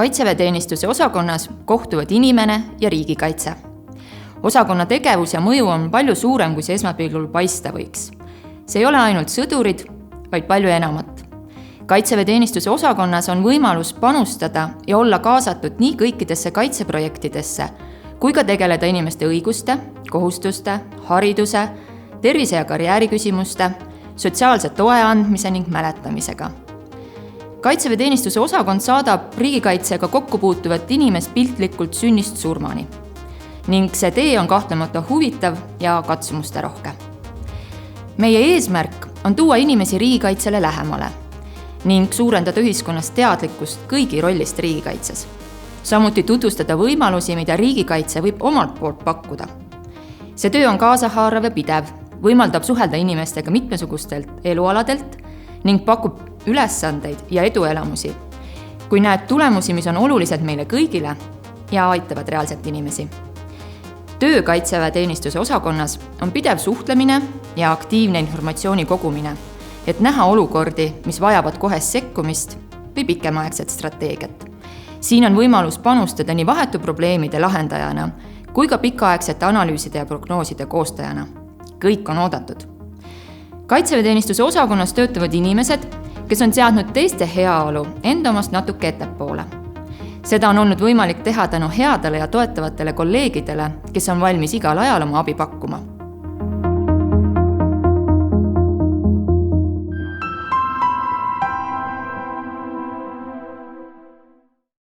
Kaitseväeteenistuse osakonnas kohtuvad inimene ja riigikaitse. Osakonna tegevus ja mõju on palju suurem, kui see esmapilgul paista võiks. See ei ole ainult sõdurid, vaid palju enamat. Kaitseväeteenistuse osakonnas on võimalus panustada ja olla kaasatud nii kõikidesse kaitseprojektidesse, kui ka tegeleda inimeste õiguste, kohustuste, hariduse, tervise- ja karjääriküsimuste, sotsiaalse toe andmise ning mäletamisega. Kaitseväeteenistuse osakond saadab riigikaitsega kokku puutuvat inimest piltlikult sünnist surmani. Ning see tee on kahtlemata huvitav ja katsumusterohke. Meie eesmärk on tuua inimesi riigikaitsele lähemale ning suurendada ühiskonnas teadlikkust kõigi rollist riigikaitses. Samuti tutvustada võimalusi, mida riigikaitse võib omalt poolt pakkuda. See töö on kaasahaarav ja pidev, võimaldab suhelda inimestega mitmesugustelt elualadelt ning pakub ülesandeid ja eduelamusi, kui näeb tulemusi, mis on olulised meile kõigile ja aitavad reaalselt inimesi. Töö Kaitseväeteenistuse osakonnas on pidev suhtlemine ja aktiivne informatsiooni kogumine, et näha olukordi, mis vajavad kohest sekkumist või pikemaaegset strateegiat. Siin on võimalus panustada nii vahetu probleemide lahendajana kui ka pikaaegsete analüüside ja prognooside koostajana. Kõik on oodatud. Kaitseväeteenistuse osakonnas töötavad inimesed, kes on seadnud teiste heaolu enda omast natuke ettepoole. Seda on olnud võimalik teha tänu headele ja toetavatele kolleegidele, kes on valmis igal ajal oma abi pakkuma.